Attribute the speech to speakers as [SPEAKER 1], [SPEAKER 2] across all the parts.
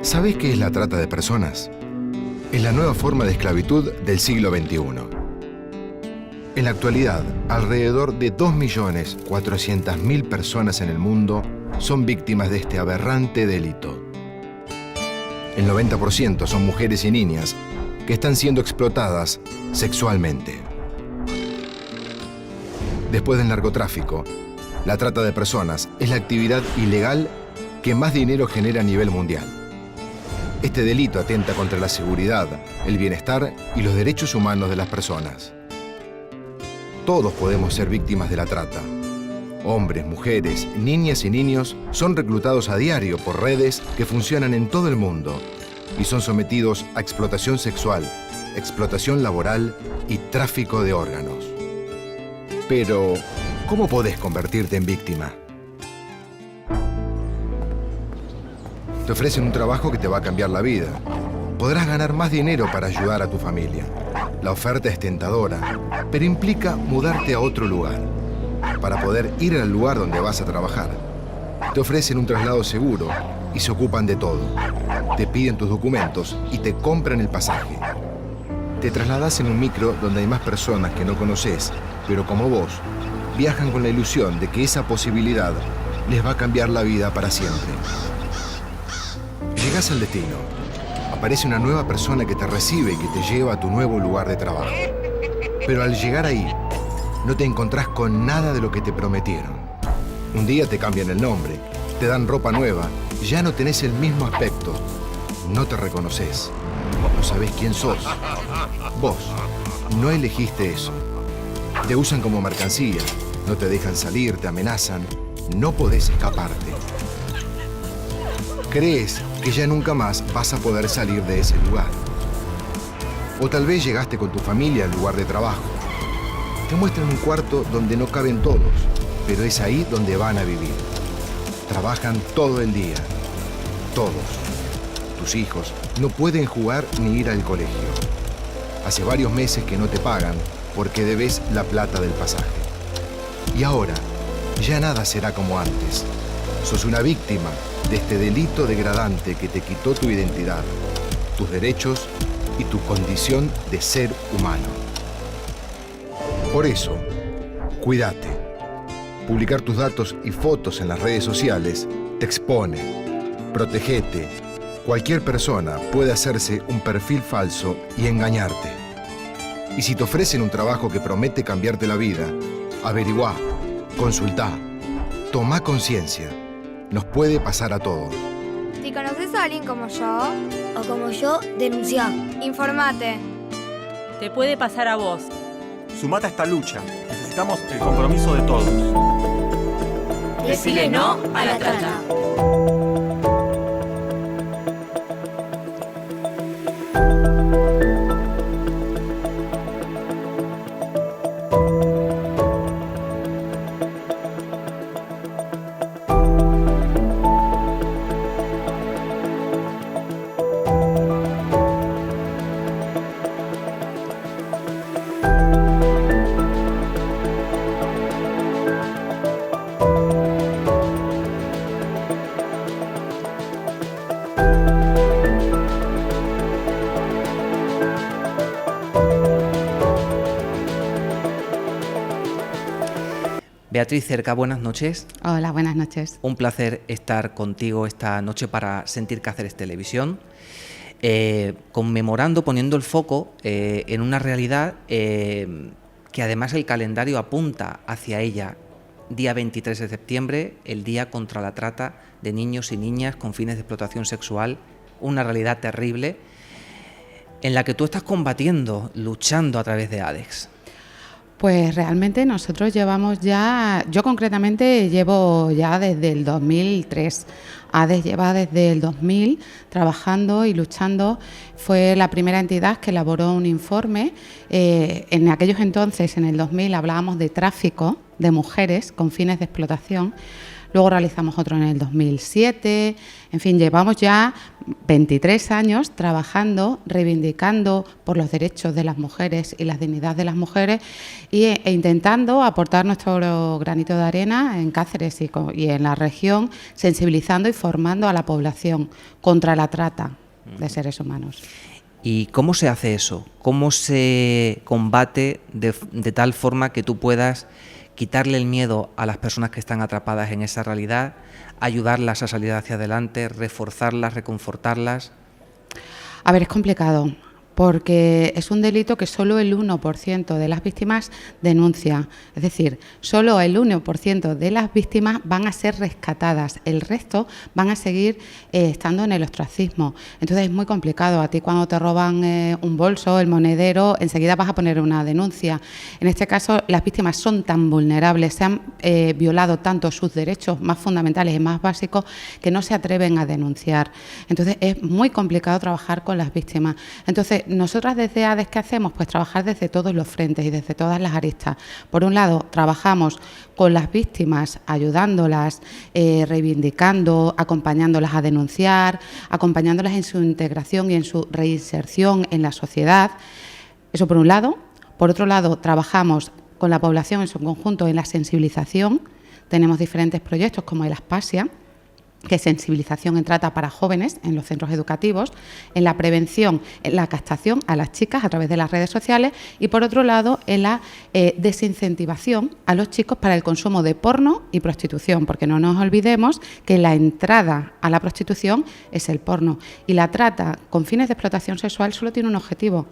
[SPEAKER 1] ¿Sabés qué es la trata de personas? Es la nueva forma de esclavitud del siglo XXI. En la actualidad, alrededor de 2.400.000 personas en el mundo son víctimas de este aberrante delito. El 90% son mujeres y niñas que están siendo explotadas sexualmente. Después del narcotráfico, la trata de personas es la actividad ilegal que más dinero genera a nivel mundial. Este delito atenta contra la seguridad, el bienestar y los derechos humanos de las personas. Todos podemos ser víctimas de la trata. Hombres, mujeres, niñas y niños son reclutados a diario por redes que funcionan en todo el mundo y son sometidos a explotación sexual, explotación laboral y tráfico de órganos. Pero, ¿cómo podés convertirte en víctima? Te ofrecen un trabajo que te va a cambiar la vida. Podrás ganar más dinero para ayudar a tu familia. La oferta es tentadora, pero implica mudarte a otro lugar. Para poder ir al lugar donde vas a trabajar, te ofrecen un traslado seguro y se ocupan de todo. Te piden tus documentos y te compran el pasaje. Te trasladás en un micro donde hay más personas que no conoces, pero como vos, viajan con la ilusión de que esa posibilidad les va a cambiar la vida para siempre. Llegás al destino. Aparece una nueva persona que te recibe y que te lleva a tu nuevo lugar de trabajo. Pero al llegar ahí, no te encontrás con nada de lo que te prometieron. Un día te cambian el nombre, te dan ropa nueva, ya no tenés el mismo aspecto. No te reconoces. No sabés quién sos. Vos no elegiste eso. Te usan como mercancía, no te dejan salir, te amenazan. No podés escaparte. Crees que ya nunca más vas a poder salir de ese lugar. O tal vez llegaste con tu familia al lugar de trabajo. Te muestran un cuarto donde no caben todos, pero es ahí donde van a vivir. Trabajan todo el día. Todos. Tus hijos no pueden jugar ni ir al colegio. Hace varios meses que no te pagan porque debes la plata del pasaje. Y ahora, ya nada será como antes. Sos una víctima de este delito degradante que te quitó tu identidad, tus derechos y tu condición de ser humano. Por eso, cuídate. Publicar tus datos y fotos en las redes sociales te expone. Protegete. Cualquier persona puede hacerse un perfil falso y engañarte. Y si te ofrecen un trabajo que promete cambiarte la vida, averiguá, consultá, tomá conciencia. Nos puede pasar a todos.
[SPEAKER 2] Si conoces a alguien como yo
[SPEAKER 3] o como yo, denunciá.
[SPEAKER 2] Informate.
[SPEAKER 4] Te puede pasar a vos.
[SPEAKER 5] Sumate a esta lucha. Necesitamos el compromiso de todos.
[SPEAKER 3] Decile no a la trata.
[SPEAKER 6] Beatriz Cerca, buenas noches.
[SPEAKER 7] Hola, buenas noches.
[SPEAKER 6] Un placer estar contigo esta noche para Sentir Cáceres Televisión, conmemorando, poniendo el foco en una realidad que además el calendario apunta hacia ella. Día 23 de septiembre, el Día contra la Trata de Niños y Niñas con fines de explotación sexual, una realidad terrible en la que tú estás combatiendo, luchando a través de ADEX.
[SPEAKER 7] Pues realmente nosotros llevamos ya, yo concretamente llevo ya desde el 2003, ADEX lleva desde el 2000 trabajando y luchando. Fue la primera entidad que elaboró un informe. En aquellos entonces, en el 2000, hablábamos de tráfico de mujeres con fines de explotación. luego realizamos otro en el 2007, en fin, llevamos ya 23 años trabajando, reivindicando por los derechos de las mujeres y la dignidad de las mujeres e intentando aportar nuestro granito de arena en Cáceres y en la región, sensibilizando y formando a la población contra la trata de seres humanos.
[SPEAKER 6] ¿Y cómo se hace eso? ¿Cómo se combate de tal forma que tú puedas quitarle el miedo a las personas que están atrapadas en esa realidad, ayudarlas a salir hacia adelante, reforzarlas, reconfortarlas?
[SPEAKER 7] A ver, es complicado, porque es un delito que solo el 1% de las víctimas denuncia. Es decir, solo el 1% de las víctimas van a ser rescatadas, el resto van a seguir estando en el ostracismo. Entonces es muy complicado. A ti cuando te roban un bolso, el monedero, enseguida vas a poner una denuncia. En este caso, las víctimas son tan vulnerables, se han violado tanto sus derechos más fundamentales y más básicos que no se atreven a denunciar. Entonces es muy complicado trabajar con las víctimas. Entonces, nosotras desde ADES, ¿qué hacemos? Pues trabajar desde todos los frentes y desde todas las aristas. Por un lado, trabajamos con las víctimas, ayudándolas, reivindicando, acompañándolas a denunciar, acompañándolas en su integración y en su reinserción en la sociedad. Eso por un lado. Por otro lado, trabajamos con la población en su conjunto en la sensibilización. Tenemos diferentes proyectos como el Aspasia, que es sensibilización en trata para jóvenes en los centros educativos, en la prevención, en la captación a las chicas a través de las redes sociales y, por otro lado, en la desincentivación a los chicos para el consumo de porno y prostitución, porque no nos olvidemos que la entrada a la prostitución es el porno y la trata con fines de explotación sexual solo tiene un objetivo: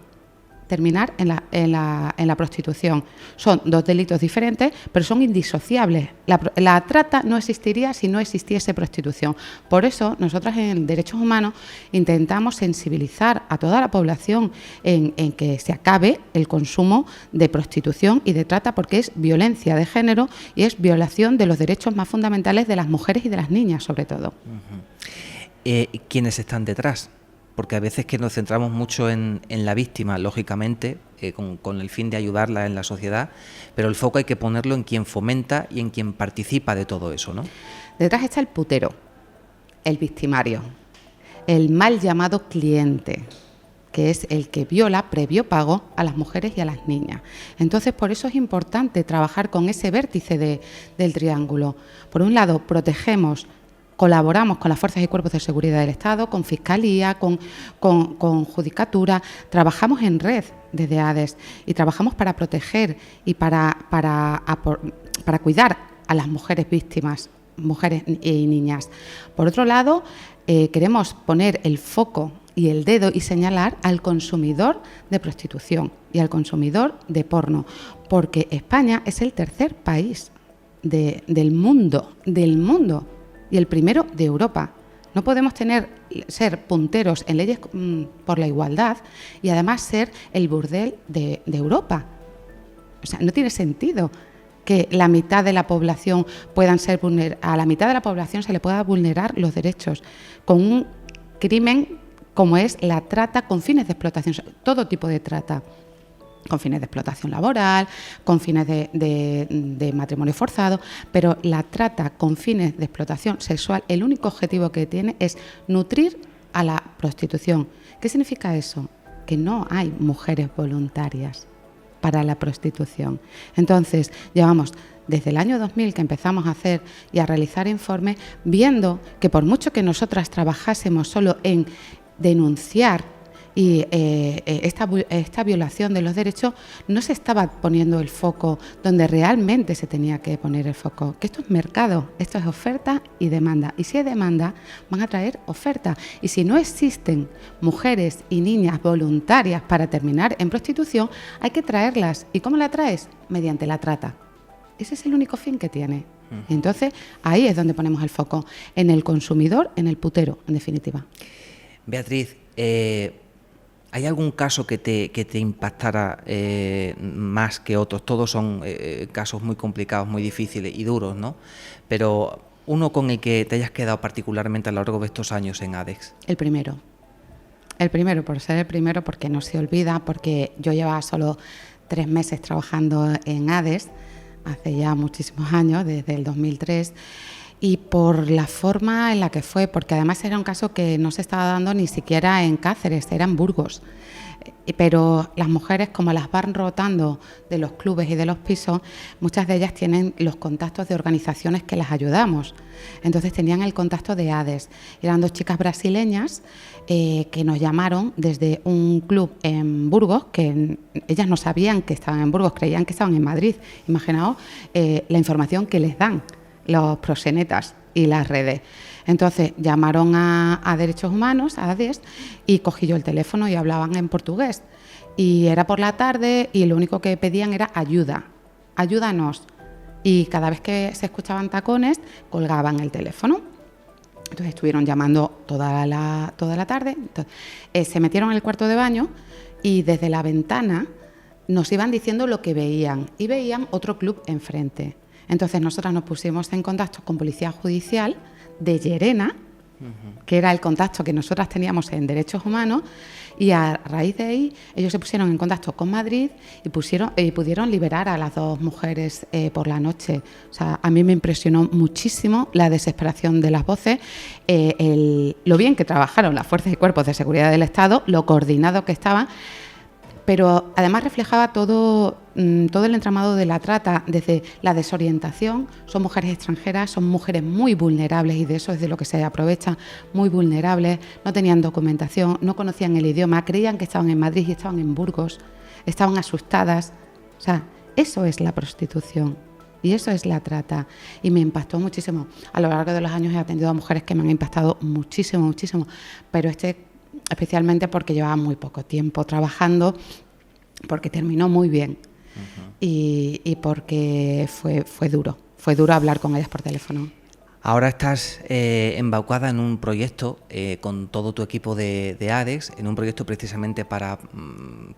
[SPEAKER 7] terminar en la prostitución. Son dos delitos diferentes, pero son indisociables. La trata no existiría si no existiese prostitución. Por eso, nosotras en Derechos Humanos intentamos sensibilizar a toda la población en que se acabe el consumo de prostitución y de trata, porque es violencia de género y es violación de los derechos más fundamentales de las mujeres y de las niñas, sobre todo.
[SPEAKER 6] ¿Quiénes están detrás? Porque a veces que nos centramos mucho en la víctima, lógicamente, con el fin de ayudarla en la sociedad, pero el foco hay que ponerlo en quien fomenta y en quien participa de todo eso, ¿no?
[SPEAKER 7] Detrás está el putero, el victimario, el mal llamado cliente, que es el que viola previo pago a las mujeres y a las niñas. Entonces, por eso es importante trabajar con ese vértice del triángulo. Por un lado, protegemos, colaboramos con las fuerzas y cuerpos de seguridad del Estado, con Fiscalía, con Judicatura, trabajamos en red desde ADES y trabajamos para proteger y para cuidar a las mujeres víctimas, mujeres y niñas. Por otro lado, queremos poner el foco y el dedo y señalar al consumidor de prostitución y al consumidor de porno, porque España es el tercer país del mundo, y el primero de Europa. No podemos ser punteros en leyes por la igualdad y además ser el burdel de Europa. O sea, no tiene sentido que la mitad de la población a la mitad de la población se le pueda vulnerar los derechos con un crimen como es la trata con fines de explotación, todo tipo de trata, con fines de explotación laboral, con fines de matrimonio forzado, pero la trata con fines de explotación sexual, el único objetivo que tiene es nutrir a la prostitución. ¿Qué significa eso? Que no hay mujeres voluntarias para la prostitución. Entonces, llevamos desde el año 2000 que empezamos a hacer y a realizar informes, viendo que por mucho que nosotras trabajásemos solo en denunciar y esta violación de los derechos, no se estaba poniendo el foco donde realmente se tenía que poner el foco, que esto es mercado, esto es oferta y demanda, y si hay demanda van a traer oferta, y si no existen mujeres y niñas voluntarias para terminar en prostitución, hay que traerlas. ¿Y cómo la traes? Mediante la trata. Ese es el único fin que tiene. Entonces ahí es donde ponemos el foco, en el consumidor, en el putero, en definitiva.
[SPEAKER 6] Beatriz, ¿hay algún caso que te impactara más que otros? Todos son casos muy complicados, muy difíciles y duros, ¿no? Pero uno con el que te hayas quedado particularmente a lo largo de estos años en ADES.
[SPEAKER 7] El primero, por ser el primero, porque no se olvida, porque yo llevaba solo 3 meses trabajando en ADES, hace ya muchísimos años, desde el 2003, y por la forma en la que fue, porque además era un caso que no se estaba dando ni siquiera en Cáceres, era en Burgos. Pero las mujeres, como las van rotando de los clubes y de los pisos, muchas de ellas tienen los contactos de organizaciones que las ayudamos. Entonces tenían el contacto de ADES. Eran 2 chicas brasileñas que nos llamaron desde un club en Burgos, que ellas no sabían que estaban en Burgos, creían que estaban en Madrid. Imaginaos la información que les dan los proxenetas y las redes. Entonces llamaron a Derechos Humanos, a ADES, y cogí yo el teléfono y hablaban en portugués. Y era por la tarde y lo único que pedían era ayuda, ayúdanos. Y cada vez que se escuchaban tacones, colgaban el teléfono. Entonces estuvieron llamando toda la tarde. Entonces, se metieron en el cuarto de baño y desde la ventana nos iban diciendo lo que veían. Y veían otro club enfrente. Entonces nosotras nos pusimos en contacto con Policía Judicial de Llerena, que era el contacto que nosotras teníamos en Derechos Humanos, y a raíz de ahí ellos se pusieron en contacto con Madrid y pudieron liberar a las 2 mujeres por la noche. O sea, a mí me impresionó muchísimo la desesperación de las voces, lo bien que trabajaron las fuerzas y cuerpos de seguridad del Estado, lo coordinado que estaban, pero además reflejaba todo el entramado de la trata, desde la desorientación. Son mujeres extranjeras, son mujeres muy vulnerables, y de eso es de lo que se aprovechan, muy vulnerables, no tenían documentación, no conocían el idioma, creían que estaban en Madrid y estaban en Burgos, estaban asustadas. O sea, eso es la prostitución y eso es la trata, y me impactó muchísimo. A lo largo de los años he atendido a mujeres que me han impactado muchísimo, pero especialmente porque llevaba muy poco tiempo trabajando, porque terminó muy bien y porque fue duro hablar con ellas por teléfono.
[SPEAKER 6] Ahora estás embaucada en un proyecto con todo tu equipo de ADES, en un proyecto precisamente para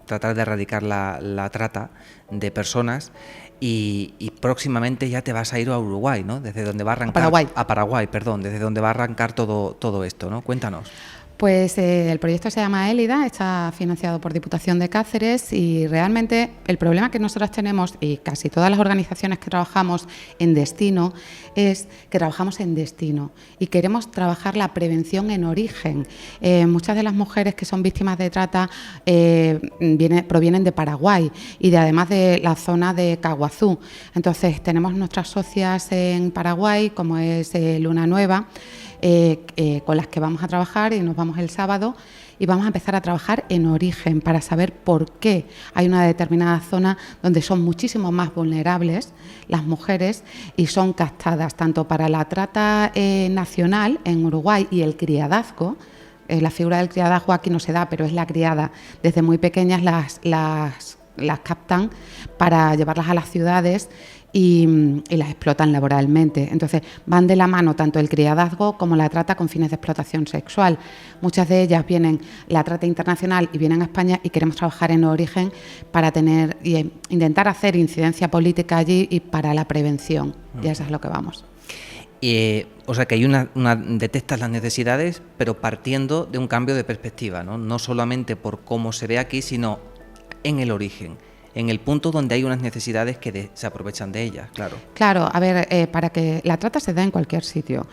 [SPEAKER 6] tratar de erradicar la trata de personas, y próximamente ya te vas a ir a Uruguay, ¿no? Desde donde va a arrancar Paraguay, desde donde va a arrancar todo esto, ¿no? Cuéntanos.
[SPEAKER 7] Pues el proyecto se llama Élida, está financiado por Diputación de Cáceres, y realmente el problema que nosotros tenemos, y casi todas las organizaciones que trabajamos en destino, es que trabajamos en destino y queremos trabajar la prevención en origen. Muchas de las mujeres que son víctimas de trata provienen de Paraguay y además de la zona de Caguazú. Entonces tenemos nuestras socias en Paraguay, como es Luna Nueva, con las que vamos a trabajar, y nos vamos el sábado y vamos a empezar a trabajar en origen para saber por qué hay una determinada zona donde son muchísimo más vulnerables las mujeres y son captadas tanto para la trata nacional en Uruguay y el criadazgo. La figura del criadazgo aquí no se da, pero es la criada. Desde muy pequeñas las captan para llevarlas a las ciudades y las explotan laboralmente. Entonces van de la mano tanto el criadazgo como la trata con fines de explotación sexual. Muchas de ellas vienen la trata internacional y vienen a España, y queremos trabajar en origen para intentar hacer incidencia política allí y para la prevención. Y eso es lo que vamos.
[SPEAKER 6] O sea que hay detectas las necesidades, pero partiendo de un cambio de perspectiva, ¿no? No solamente por cómo se ve aquí, sino en el origen, en el punto donde hay unas necesidades que se aprovechan de ellas, claro. Claro,
[SPEAKER 7] a ver, para que la trata se dé en cualquier sitio.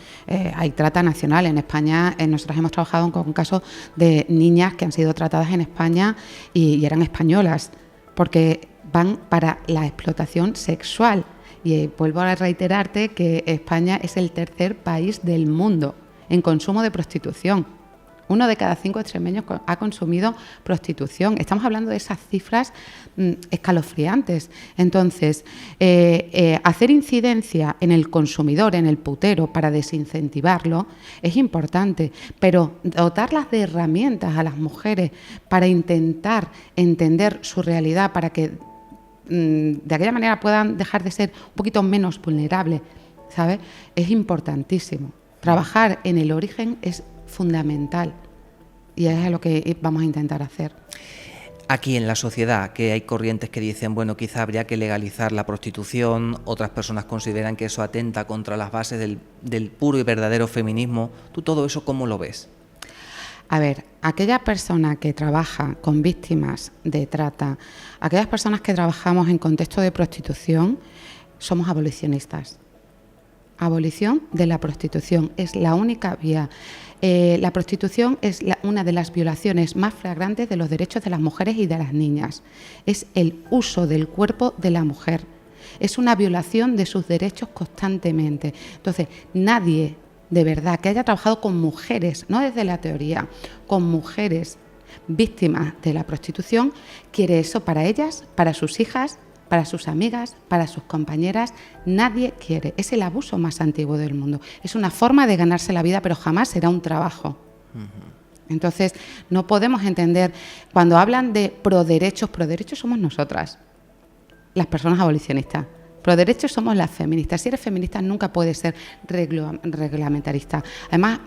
[SPEAKER 7] Hay trata nacional en España. Nosotros hemos trabajado con casos de niñas que han sido tratadas en España y eran españolas, porque van para la explotación sexual. Y vuelvo a reiterarte que España es el 3er país del mundo en consumo de prostitución. 1 de cada 5 extremeños ha consumido prostitución. Estamos hablando de esas cifras escalofriantes. Entonces, hacer incidencia en el consumidor, en el putero, para desincentivarlo, es importante, pero dotarlas de herramientas a las mujeres para intentar entender su realidad, para que de aquella manera puedan dejar de ser un poquito menos vulnerables, ¿sabes? Es importantísimo. Trabajar en el origen es fundamental, y es lo que vamos a intentar hacer.
[SPEAKER 6] Aquí en la sociedad, que hay corrientes que dicen, bueno, quizá habría que legalizar la prostitución, otras personas consideran que eso atenta contra las bases del puro y verdadero feminismo. ¿Tú todo eso cómo lo ves?
[SPEAKER 7] A ver, aquella persona que trabaja con víctimas de trata, aquellas personas que trabajamos en contexto de prostitución, somos abolicionistas. abolición de la prostitución. Es la única vía. La prostitución es una de las violaciones más flagrantes de los derechos de las mujeres y de las niñas. Es el uso del cuerpo de la mujer. Es una violación de sus derechos constantemente. Entonces, nadie de verdad que haya trabajado con mujeres, no desde la teoría, con mujeres víctimas de la prostitución, quiere eso para ellas, para sus hijas, para sus amigas, para sus compañeras. Nadie quiere. Es el abuso más antiguo del mundo. Es una forma de ganarse la vida, pero jamás será un trabajo. Entonces, no podemos entender, cuando hablan de proderechos somos nosotras, las personas abolicionistas. Proderechos somos las feministas. Si eres feminista nunca puedes ser reglamentarista. Además,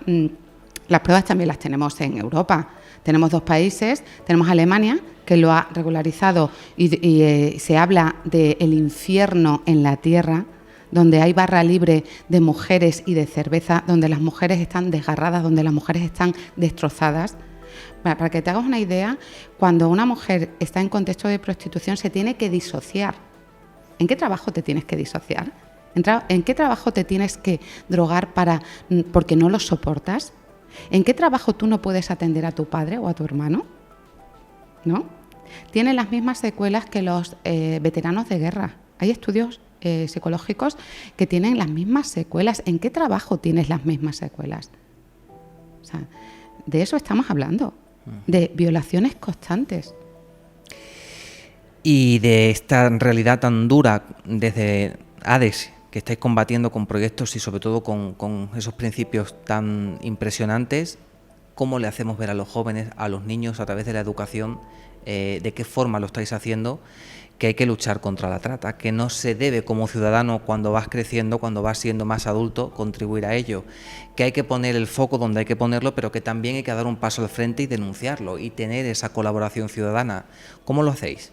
[SPEAKER 7] las pruebas también las tenemos en Europa. Tenemos 2 países, tenemos Alemania, que lo ha regularizado y se habla del infierno en la tierra, donde hay barra libre de mujeres y de cerveza, donde las mujeres están desgarradas, donde las mujeres están destrozadas. Para que te hagas una idea, cuando una mujer está en contexto de prostitución se tiene que disociar. ¿En qué trabajo te tienes que disociar? ¿En qué trabajo te tienes que drogar porque no lo soportas? ¿En qué trabajo tú no puedes atender a tu padre o a tu hermano? ¿No? Tienen las mismas secuelas que los veteranos de guerra. Hay estudios psicológicos que tienen las mismas secuelas. ¿En qué trabajo tienes las mismas secuelas? O sea, de eso estamos hablando, de violaciones constantes.
[SPEAKER 6] Y de esta realidad tan dura desde ADES, que estáis combatiendo con proyectos y sobre todo con esos principios tan impresionantes, ¿cómo le hacemos ver a los jóvenes, a los niños, a través de la educación, de qué forma lo estáis haciendo, que hay que luchar contra la trata, que no se debe como ciudadano, cuando vas creciendo, cuando vas siendo más adulto, contribuir a ello, que hay que poner el foco donde hay que ponerlo, pero que también hay que dar un paso al frente y denunciarlo y tener esa colaboración ciudadana? ¿Cómo lo hacéis?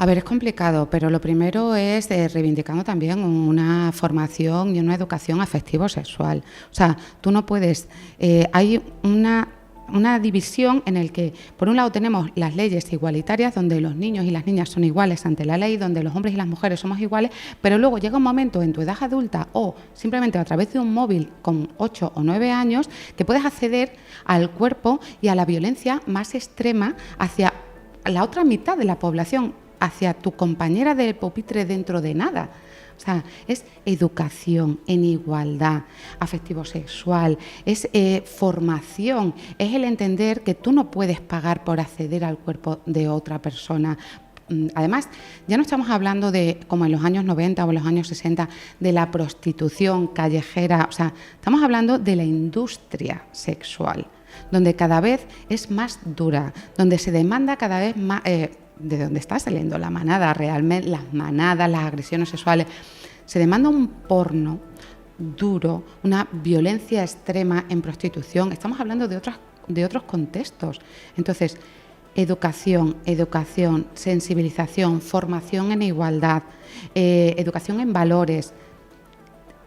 [SPEAKER 7] A ver, es complicado, pero lo primero es reivindicando también una formación y una educación afectivo-sexual. O sea, tú no puedes... hay una división en el que, por un lado, tenemos las leyes igualitarias, donde los niños y las niñas son iguales ante la ley, donde los hombres y las mujeres somos iguales, pero luego llega un momento en tu edad adulta o simplemente a través de un móvil con 8 o 9 años que puedes acceder al cuerpo y a la violencia más extrema hacia la otra mitad de la población, hacia tu compañera del pupitre dentro de nada. O sea, es educación en igualdad, afectivo-sexual, es formación, es el entender que tú no puedes pagar por acceder al cuerpo de otra persona. Además, ya no estamos hablando de, como en los años 90 o en los años 60, de la prostitución callejera, o sea, estamos hablando de la industria sexual, donde cada vez es más dura, donde se demanda cada vez más... de dónde está saliendo la manada realmente, las manadas, las agresiones sexuales. Se demanda un porno duro, una violencia extrema en prostitución. Estamos hablando de otros contextos. Entonces, educación, sensibilización, formación en igualdad, educación en valores.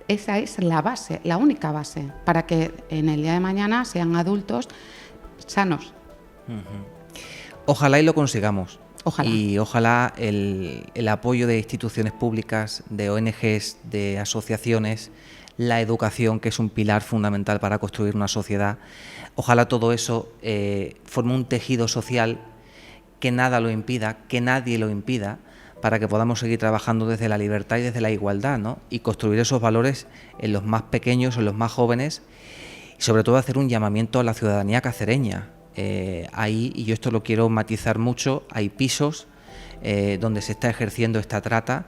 [SPEAKER 7] Esa es la base, la única base, para que en el día de mañana sean adultos sanos.
[SPEAKER 6] Ojalá y lo consigamos.
[SPEAKER 7] Ojalá.
[SPEAKER 6] Y ojalá el apoyo de instituciones públicas, de ONGs, de asociaciones, la educación, que es un pilar fundamental para construir una sociedad, ojalá todo eso forme un tejido social que nada lo impida, que nadie lo impida, para que podamos seguir trabajando desde la libertad y desde la igualdad, ¿no? Y construir esos valores en los más pequeños, en los más jóvenes, y sobre todo hacer un llamamiento a la ciudadanía cacereña. Ahí, y yo esto lo quiero matizar mucho, hay pisos donde se está ejerciendo esta trata,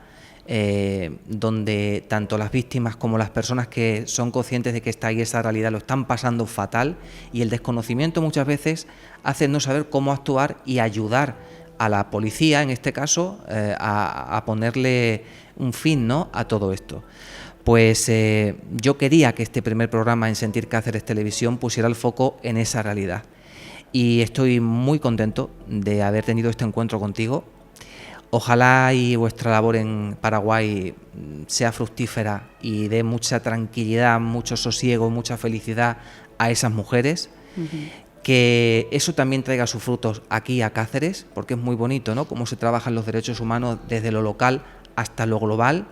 [SPEAKER 6] donde tanto las víctimas como las personas que son conscientes de que está ahí esa realidad lo están pasando fatal, y el desconocimiento muchas veces hace no saber cómo actuar y ayudar a la policía, en este caso, a ponerle un fin, ¿no?, a todo esto. Pues yo quería que este primer programa en Sentir Cáceres Televisión pusiera el foco en esa realidad. Y estoy muy contento de haber tenido este encuentro contigo. Ojalá y vuestra labor en Paraguay sea fructífera y dé mucha tranquilidad, mucho sosiego, mucha felicidad a esas mujeres. Que eso también traiga sus frutos aquí a Cáceres, porque es muy bonito, ¿no?, cómo se trabajan los derechos humanos desde lo local hasta lo global.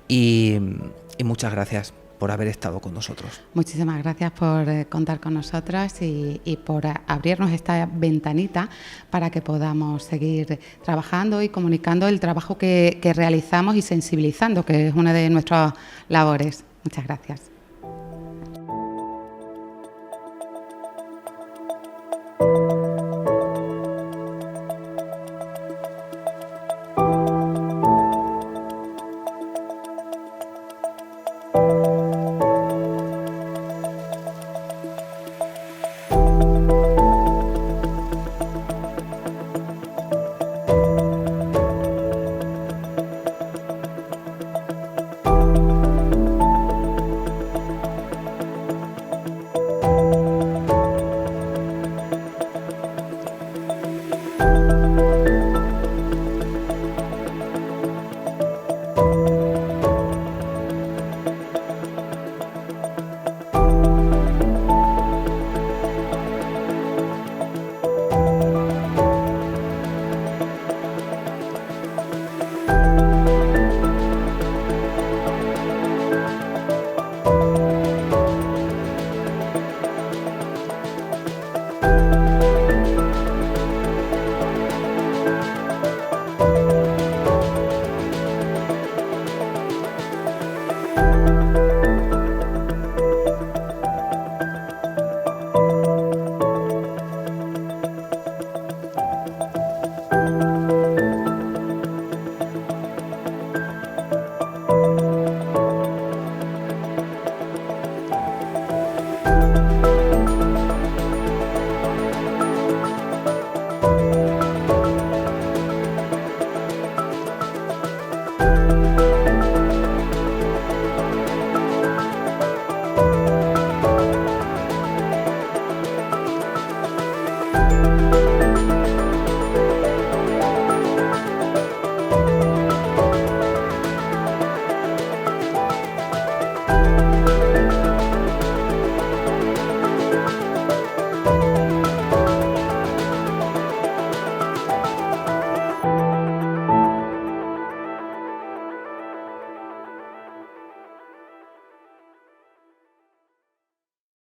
[SPEAKER 6] Y Y muchas gracias por haber estado con nosotros.
[SPEAKER 7] Muchísimas gracias por contar con nosotras y por abrirnos esta ventanita para que podamos seguir trabajando y comunicando el trabajo que realizamos y sensibilizando, que es una de nuestras labores. Muchas gracias.